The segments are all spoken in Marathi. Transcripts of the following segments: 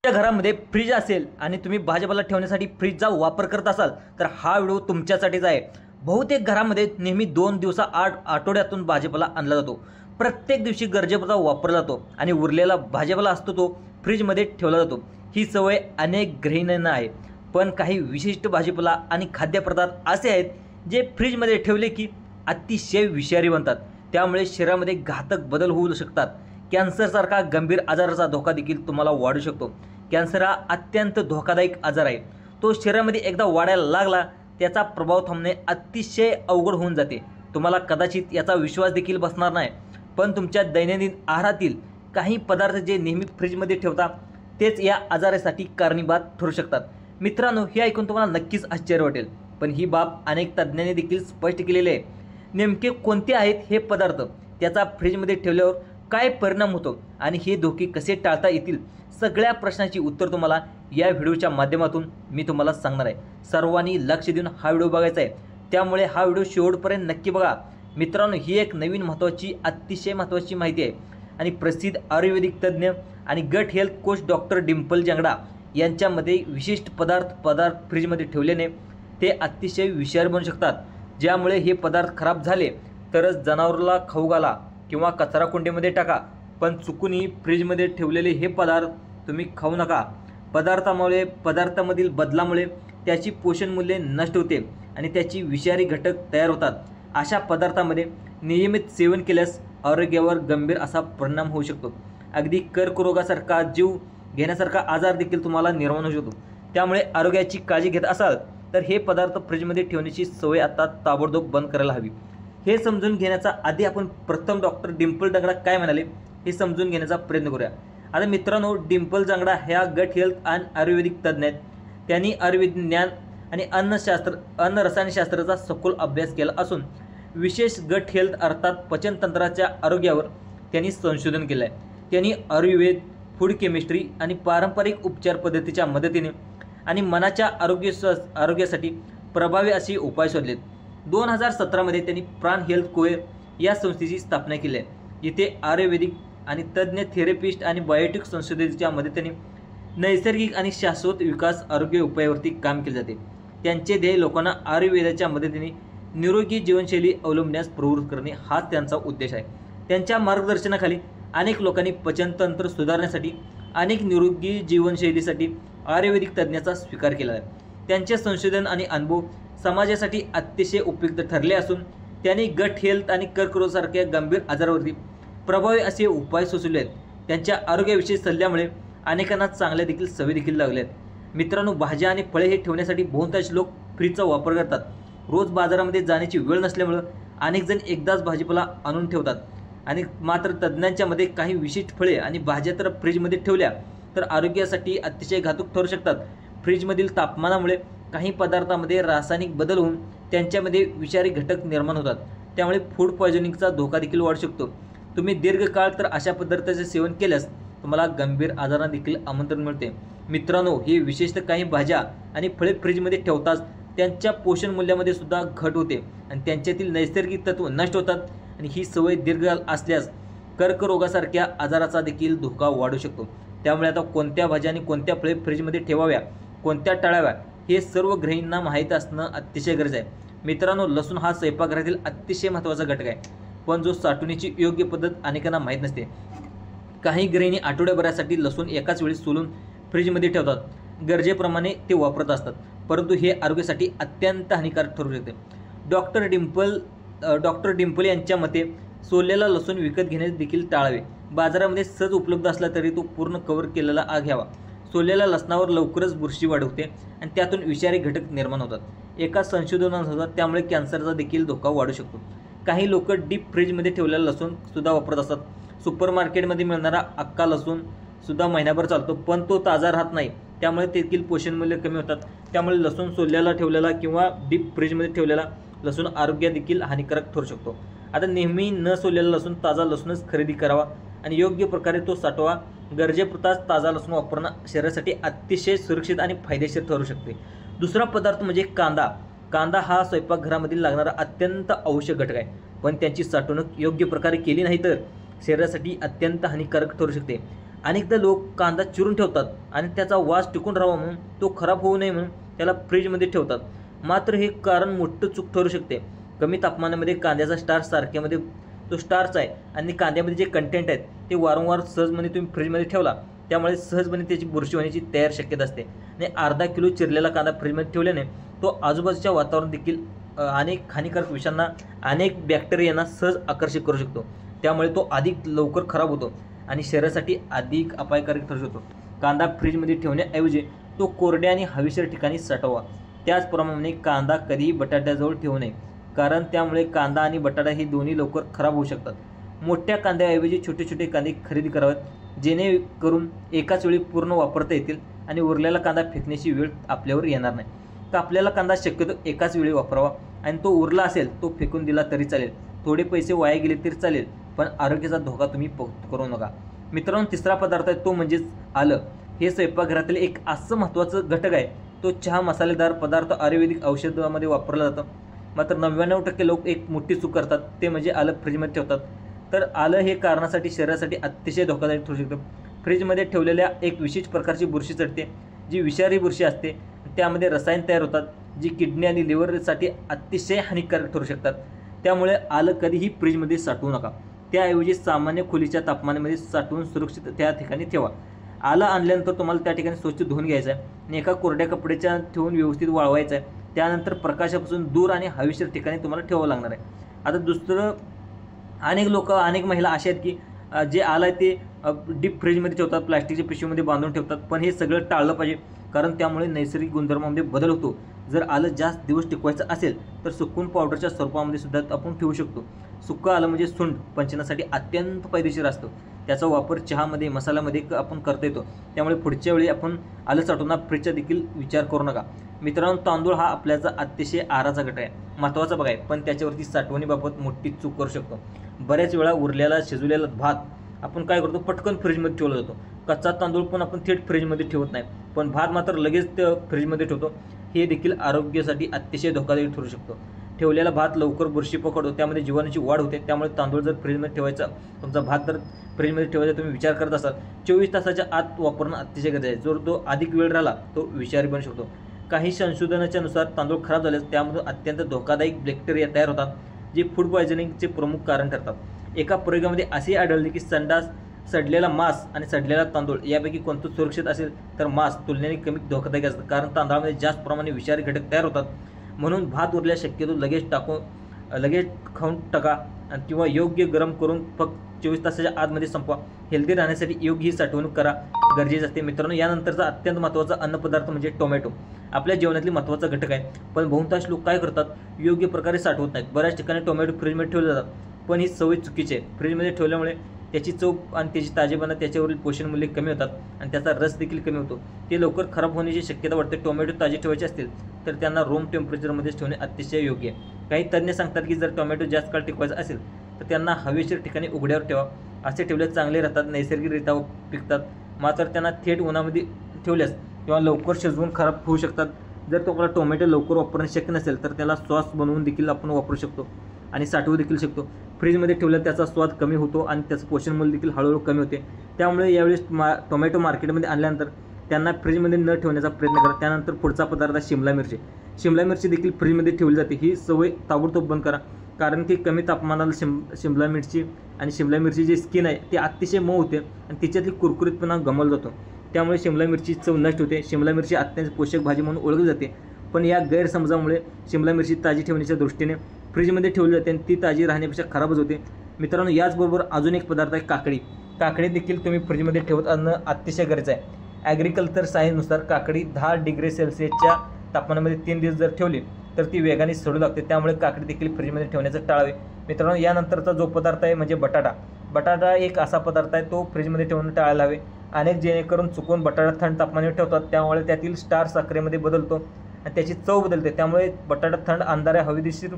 तुमच्या घरामध्ये फ्रीज असेल आणि तुम्ही भाजीपाला ठेवण्यासाठी फ्रीजचा वापर करत असाल तर हा व्हिडिओ तुमच्यासाठीच आहे। बहुतेक घरामध्ये नेहमी 2 दिवसा आठवड्यातून भाजीपाला आणला जातो। प्रत्येक दिवशी गरजेपुरता वापरला जातो आणि उरलेला भाजीपाला असतो तो फ्रीजमध्ये ठेवला जातो। ही सवय अनेक गृहिणींना आहे, पण काही विशिष्ट भाजीपाला आणि खाद्यपदार्थ असे आहेत जे फ्रीजमध्ये ठेवले की अतिशय विषारी बनतात, त्यामुळे शरीरामध्ये घातक बदल होऊ शकतात। कॅन्सरसारखा गंभीर आजाराचा धोका देखील तुम्हाला वाढू शकतो। कॅन्सर हा अत्यंत धोकादायक आजार आहे। तो शरीरामध्ये एकदा वाढायला लागला त्याचा प्रभाव थांबणे अतिशय अवघड होऊन जाते। तुम्हाला कदाचित याचा विश्वास देखील बसणार नाही, पण तुमच्या दैनंदिन आहारातील काही पदार्थ जे नेहमी फ्रीजमध्ये ठेवता तेच या आजारासाठी कारणीभूत ठरू शकतात। मित्रांनो, हे ऐकून तुम्हाला नक्कीच आश्चर्य वाटेल, पण ही बाब अनेक तज्ज्ञांनी देखील स्पष्ट केलेली आहे। नेमके कोणते आहेत हे पदार्थ, त्याचा फ्रीजमध्ये ठेवल्यावर काय परिणाम होतो आणि हे धोके कसे टाळता येतील, सगळ्या प्रश्नांची उत्तर तुम्हाला या व्हिडिओच्या माध्यमातून मी तुम्हाला सांगणार आहे। सर्वांनी लक्ष देऊन हा व्हिडिओ बघायचा आहे, त्यामुळे हा व्हिडिओ शेवटपर्यंत नक्की बघा। मित्रांनो, ही एक नवीन अतिशय महत्त्वाची माहिती आहे आणि प्रसिद्ध आयुर्वेदिक तज्ज्ञ आणि gut health coach doctor Dimple Jangra यांच्यामध्ये विशिष्ट पदार्थ फ्रीजमध्ये ठेवल्याने ते अतिशय विषारी बनू शकतात, ज्यामुळे हे पदार्थ खराब झाले तरच जनावराला खाऊ घाला किंवा कचरा कुंडीमध्ये टाका, पण चुकूनही फ्रीजमध्ये ठेवलेले हे पदार्थ तुम्ही खाऊ नका। पदार्थामधील बदलामुळे त्याची पोषण मूल्य नष्ट होते आणि त्याची विषारी घटक तयार होतात। अशा पदार्थांमध्ये नियमित सेवन केल्यास आरोग्यावर गंभीर असा परिणाम होऊ शकतो। अगदी कर्करोगासारखा जीव घेण्यासारखा आजार देखील तुम्हाला निर्माण होऊ शकतो। त्यामुळे आरोग्याची काळजी घेत असाल तर हे पदार्थ फ्रीजमध्ये ठेवण्याची सवय आता ताबडतोब बंद करायला हवी। हे समजून घेण्याचा आधी आपण प्रथम डॉक्टर डिंपल जांगडा काय म्हणाले हे समजून घेण्याचा प्रयत्न करूया। आता मित्रांनो, डिंपल जांगडा ह्या गट हेल्थ आणि आयुर्वेदिक तज्ज्ञ आहेत। त्यांनी आयुर्वेद ज्ञान आणि अन्न रसायनशास्त्राचा सखोल अभ्यास केला असून विशेष गट हेल्थ अर्थात पचनतंत्राच्या आरोग्यावर त्यांनी संशोधन केलं आहे। त्यांनी आयुर्वेद, फूड केमिस्ट्री आणि पारंपरिक उपचार पद्धतीच्या मदतीने आणि मनाच्या आरोग्यासाठी प्रभावी असे उपाय शोधलेत। 2017 मध्ये त्यांनी प्राण हेल्थ कोअर या संस्थेची स्थापना केली आहे। इथे आयुर्वेदिक आणि तज्ज्ञ थेरपिस्ट आणि बायोटिक संशोधनाच्या मदतीने नैसर्गिक आणि शाश्वत विकास आरोग्य उपायावरती काम केले जाते। त्यांचे ध्येय लोकांना आयुर्वेदाच्या मदतीने निरोगी जीवनशैली अवलंबण्यास प्रवृत्त करणे हाच त्यांचा उद्देश आहे। त्यांच्या मार्गदर्शनाखाली अनेक लोकांनी पचनतंत्र सुधारण्यासाठी अनेक निरोगी जीवनशैलीसाठी आयुर्वेदिक तज्ज्ञाचा स्वीकार केला आहे। त्यांचे संशोधन आणि अनुभव समाजासाठी अतिशय उपयुक्त ठरले असून त्यांनी गट हेल्थ आणि कर्करोगासारख्या गंभीर आजारावरती प्रभावी असे उपाय सुचवले आहेत। त्यांच्या आरोग्याविषयी सल्ल्यामुळे अनेकांना चांगल्या देखील सवयी देखील लागल्या आहेत। मित्रांनो, भाज्या आणि फळे हे ठेवण्यासाठी बहुतांश लोक फ्रीजचा वापर करतात। रोज बाजारामध्ये जाण्याची वेळ नसल्यामुळे अनेक जण एकदाच भाजीपाला आणून ठेवतात आणि मात्र तज्ज्ञांच्या मध्ये काही विशिष्ट फळे आणि भाज्या तर फ्रीजमध्ये ठेवल्या तर आरोग्यासाठी अतिशय घातक ठरू शकतात। फ्रीजमधील तापमानामुळे काही पदार्थांमध्ये रासायनिक बदल होऊन त्यांच्यामध्ये विषारी घटक निर्माण होतात, त्यामुळे फूड पॉयझनिंगचा धोका देखील वाढू शकतो। तुम्ही दीर्घकाळ तर अशा पदार्थाचे सेवन केल्यास तुम्हाला गंभीर आजारांना देखील आमंत्रण मिळते। मित्रांनो, हे विशेषतः काही भाज्या आणि फळे फ्रीजमध्ये ठेवताच त्यांच्या पोषण मूल्यामध्ये सुद्धा घट होते आणि त्यांच्यातील नैसर्गिक तत्व नष्ट होतात आणि ही सवय दीर्घकाळ असल्यास कर्करोगासारख्या आजाराचा देखील धोका वाढू शकतो। त्यामुळे आता कोणत्या भाज्या आणि कोणत्या फळे फ्रीजमध्ये ठेवाव्या, कोणत्या टाळाव्या हे सर्व गृहिणींना माहीत असणं अतिशय गरजेचं आहे। मित्रांनो, लसूण हा स्वयंपाकघरातील अतिशय महत्त्वाचा घटक आहे, पण जो साठवण्याची योग्य पद्धत अनेकांना माहीत नसते। काही गृहिणी आठवड्याभरासाठी लसूण एकाच वेळी सोलून फ्रीजमध्ये ठेवतात, गरजेप्रमाणे ते वापरत असतात, परंतु हे आरोग्यासाठी अत्यंत हानिकारक ठरू शकते। डॉक्टर डिंपल यांच्या मते सोललेला लसूण विकत घेणे देखील टाळावे। बाजारामध्ये सहज उपलब्ध असला तरी तो पूर्ण कव्हर केलेला घ्यावा। सोललेल्या लसणावर लवकरच बुरशी वाढवते आणि त्यातून विषारी घटक निर्माण होतात। एका संशोधनानुसार त्यामुळे कॅन्सरचा देखील धोका वाढू शकतो। काही लोक डीप फ्रीजमध्ये ठेवलेला लसूण सुद्धा वापरत असतात। सुपरमार्केटमध्ये मिळणारा अख्खा लसूण सुद्धा महिनाभर चालतो, पण तो ताजा राहत नाही, त्यामुळे तेथील पोषण मूल्य कमी होतात। त्यामुळे लसूण सोललेला ठेवलेला किंवा डीप फ्रीजमध्ये ठेवलेला लसूण आरोग्यात देखील हानिकारक ठरू शकतो। आता नेहमी न सोललेला लसूण ताजा लसूणच खरेदी करावा आणि योग्य प्रकारे तो साठवा। गरजेपुरताच ताजा लसूण वापरणं शरीरासाठी अतिशय सुरक्षित आणि फायदेशीर ठरू शकते। दुसरा पदार्थ म्हणजे कांदा। कांदा हा स्वयंपाकघरामधील लागणारा अत्यंत आवश्यक घटक आहे, पण त्याची साठवणूक योग्य प्रकारे केली नाही तर शरीरासाठी अत्यंत हानिकारक ठरू शकते। अनेकदा लोक कांदा चिरून ठेवतात आणि त्याचा वास टिकून राहावा म्हणून, तो खराब होऊ नये म्हणून त्याला फ्रीजमध्ये ठेवतात. मात्र हे कारण मोठं चूक ठरू शकते. कमी तापमानामध्ये कांद्याचा स्टार्च सारख्यामध्ये तो स्टार्च आहे आणि कांद्यामध्ये जे कंटेंट आहेत ते वारंवार सहजपणे तुम्ही फ्रीजमध्ये ठेवला त्यामुळे सहजपणे त्याची बुरशी होण्याची तयार शक्यता असते. आणि अर्धा किलो चिरलेला कांदा फ्रीजमध्ये ठेवल्याने तो आजूबाजूच्या वातावरण देखील अनेक हानिकारक विषांना, अनेक बॅक्टेरियांना सहज आकर्षित करू शकतो. त्यामुळे तो अधिक लवकर खराब होतो आणि शरीरासाठी अधिक अपायकारक ठरू शकतो. कांदा फ्रीजमध्ये ठेवण्याऐवजी तो कोरड्या आणि हवेशीर ठिकाणी साठवा. त्याचप्रमाणे कांदा कधीही बटाट्याजवळ ठेवू नये, कारण त्यामुळे कांदा आणि बटाटा ही दोन्ही लवकर खराब होऊ शकतात. मोठ्या कांद्याऐवजी छोटे छोटे कांदे खरेदी करावेत, जेणेकरून एकाच वेळी पूर्ण वापरता येतील आणि उरलेला कांदा फेकण्याची वेळ आपल्यावर येणार नाही. कापलेला कांदा शक्यतो एकाच वेळी वापरावा आणि तो उरला असेल तो फेकून दिला तरी चालेल. थोडे पैसे वाया गेले तरी चालेल, पण आरोग्याचा धोका तुम्ही करू नका. मित्रांनो, तिसरा पदार्थ आहे तो म्हणजेच आलं. हे स्वयंपाकघरातील एक असं महत्त्वाचं घटक आहे. तो चहा, मसालेदार पदार्थ, आयुर्वेदिक औषधामध्ये वापरला जातं. मात्र 99% लोक एक मोठी चूक करतात, ते म्हणजे आलं फ्रीजमध्ये ठेवतात. तर आलं हे कारणासाठी शरीरासाठी अतिशय धोकादायक ठरू शकतं. फ्रीजमध्ये ठेवलेल्या एक विशेष प्रकारची बुरशी चढते, जी विषारी बुरशी असते. त्यामध्ये रसायन तयार होतात, जी किडनी आणि लिव्हरसाठी अतिशय हानिकारक ठरू शकतात. त्यामुळे आलं कधीही फ्रीजमध्ये साठवू नका. त्याऐवजी सामान्य खोलीच्या तापमानामध्ये साठवून सुरक्षित त्या ठिकाणी ठेवा. आलं आणल्यानंतर तुम्हाला त्या ठिकाणी स्वच्छ धुवून घ्यायचं आहे आणि एका कोरड्या कपड्याच्या ठेवून व्यवस्थित वाळवायचं आहे. त्यानंतर प्रकाशापासून दूर आणि हवेशीर ठिकाणी तुम्हाला ठेवावं लागणार आहे. आता दुसरं, अनेक महिला अशा आहेत की जे आलं आहे ते डीप फ्रीजमध्ये ठेवतात, प्लास्टिकच्या पिशवीमध्ये बांधून ठेवतात. पण हे सगळं टाळलं पाहिजे, कारण त्यामुळे नैसर्गिक गुणधर्मामध्ये बदल होतो. जर आलं जास्त दिवस टिकवायचं असेल तर सुकून पावडरच्या स्वरूपामध्ये सुद्धा आपण ठेवू शकतो. सुकं आलं म्हणजे सुंठ पंचनासाठी अत्यंत फायदेशीर असतो. त्याचा वापर चहामध्ये, मसाल्यामध्ये आपण करता येतो. त्यामुळे पुढच्या वेळी आपण आलं साठवताना फ्रीजचा देखील विचार करू नका. मित्रांनो, तांदूळ हा आपल्याचा अतिशय आहाराचा घटक आहे, महत्त्वाचा बघा आहे, पण त्याच्यावरती साठवणीबाबत मोठी चूक करू शकतो. बऱ्याच वेळा उरलेला शिजवलेला भात आपण काय करतो, पटकन फ्रीजमध्ये ठेवला जातो. कच्चा तांदूळ पण आपण थेट फ्रीजमध्ये ठेवत नाही, पण भात मात्र लगेच फ्रीजमध्ये ठेवतो. हे देखील आरोग्यासाठी अतिशय धोकादायक ठरू शकतो. ठेवलेला भात लवकर बुरशी पकडतो, त्यामध्ये जीवाणूची वाढ होते. त्यामुळे तांदूळ जर फ्रीजमध्ये ठेवायचा, तुमचा भात जर फ्रीजमध्ये ठेवायचा तुम्ही विचार करत असाल, 24 तासाच्या आत वापरणं अतिशय गरजेचं आहे. जर तो अधिक वेळ राहिला तो विषारी बनू शकतो. काही संशोधनाच्या नुसार तांदूळ खराब झाल्यास त्यामधून अत्यंत धोकादायक बॅक्टेरिया तयार होतात, जे फूड पॉयझनिंगचे प्रमुख कारण ठरतात. एका प्रयोगामध्ये असे आढळले की सडलेला मांस आणि सडलेला तांदूळ यापैकी कोणतं सुरक्षित असेल तर मांस तुलनेने कमी धोकादायक असतं, कारण तांदळामध्ये जास्त प्रमाणे विषारी घटक तयार होतात. म्हणून भात उरल्यास शक्यतो लगेच खाऊन टाका किंवा योग्य गरम करून फक्त 24 तासाच्या आतमध्ये संपवा. हेल्दी राहण्यासाठी योग्य ही साठवणूक करा गरजेचं असते. मित्रांनो, यानंतरचा अत्यंत महत्त्वाचा अन्नपदार्थ म्हणजे टोमॅटो. आपल्या जेवणातली महत्त्वाचा घटक आहे, पण बहुतांश लोक काय करतात, योग्य प्रकारे साठवत नाहीत. बऱ्याच ठिकाणी टोमॅटो फ्रीजमध्ये ठेवले जातात, पण ही सवय चुकीची आहे. फ्रीजमध्ये ठेवल्यामुळे त्याची चव आणि त्याची ताजेपणा, त्याच्यावरील पोषण मूल्य कमी होतात आणि त्याचा रस देखील कमी होतो. ते लवकर खराब होण्याची शक्यता वाढते. टोमॅटो ताजे ठेवायचे असतील तर त्यांना रूम टेम्परेचरमध्येच ठेवणे अतिशय योग्य आहे. काही तज्ज्ञ सांगतात की जर टोमॅटो जास्त काळ टिकवायचा असेल तर त्यांना हवेशीर ठिकाणी उघड्यावर ठेवा. असे ठेवल्यास चांगले राहतात, नैसर्गिकरित्या पिकतात. मात्र त्यांना थेट उन्हामध्ये ठेवल्यास किंवा लवकर शिजवून खराब होऊ शकतात. जर तुम्हाला टोमॅटो लवकर वापरणे शक्य नसेल तर त्याला सॉस बनवून देखील आपण वापरू शकतो आणि साठवू देखील शकतो. फ्रीजमध्ये ठेवल्यास त्याचा स्वाद कमी होतो आणि त्याचं पोषण मूल्य देखील हळूहळू कमी होते. त्यामुळे यावेळेस टोमॅटो मार्केटमध्ये आणल्यानंतर त्यांना फ्रीजमध्ये न ठेवण्याचा प्रयत्न करा. त्यानंतर पुढचा पदार्थ आहे शिमला मिरची. शिमला मिरची देखील फ्रीजमध्ये ठेवली जाते. ही सवय ताबडतोब बंद करा, कारण की कमी तापमानाला शिमला मिरची जी स्किन आहे ती अतिशय मऊ होते आणि तिच्यातली कुरकुरीतपणा गमावला जातो. त्यामुळे शिमला मिरची चव नष्ट होते. शिमला मिरची अत्यंत पोषक भाजी म्हणून ओळखली जाते, पण या गैरसमजामुळे शिमला मिरची ताजी ठेवण्याच्या दृष्टीने फ्रीजमध्ये ठेवली जाते आणि ती ताजी राहण्यापेक्षा खराबच होते. मित्रांनो, याचबरोबर अजून एक पदार्थ आहे काकडी. काकडी देखील तुम्ही फ्रीजमध्ये ठेवत आणणं अतिशय गरजेचं आहे. ॲग्रिकल्चर सायन्सनुसार काकडी 10 डिग्री सेल्सिअसच्या तापमानामध्ये 3 दिवस जर ठेवली तर ती वेगाने सडू लागते. त्यामुळे काकडी देखील फ्रीजमध्ये ठेवण्याचं टाळावे. मित्रांनो, यानंतरचा जो पदार्थ आहे म्हणजे बटाटा एक असा पदार्थ आहे तो फ्रीजमध्ये ठेवणं टाळायला हवे. अनेक जेणेकरून चुकून बटाटा थंड तापमानावर ठेवतात, त्यामुळे त्यातील स्टार्च साखरेमध्ये बदलतो आणि त्याची चव बदलते. त्यामुळे बटाटा थंड अंधाऱ्या हवेशीर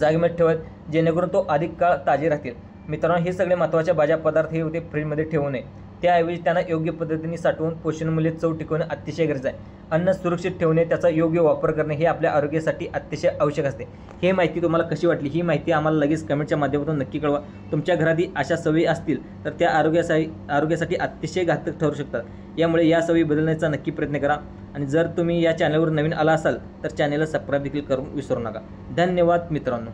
जागेमध्ये ठेवत, जेणेकरून तो अधिक काळ ताजे राहतील. मित्रांनो, हे सगळे महत्त्वाचे भाज्या पदार्थ हे होते फ्रीजमध्ये ठेवू नये. त्याऐवजी त्यांना योग्य पद्धतीने साठवून पोषणमूल्य चव टिकवणे अतिशय गरजेचं आहे. अन्न सुरक्षित ठेवणे, त्याचा योग्य वापर करणे हे आपल्या आरोग्यासाठी अतिशय आवश्यक असते. ही माहिती तुम्हाला कशी वाटली? ही माहिती आम्हाला लगेच कमेंटच्या माध्यमातून नक्की कळवा. तुमच्या घरातही अशा सवयी असतील तर त्या आरोग्यासाठी अतिशय घातक ठरू शकतात. यामुळे या सवयी बदलण्याचा नक्की प्रयत्न करा. आणि जर तुम्ही या चॅनलवर नवीन आला असाल तर चॅनलला सबस्क्राईब देखील करून विसरू नका. धन्यवाद मित्रांनो.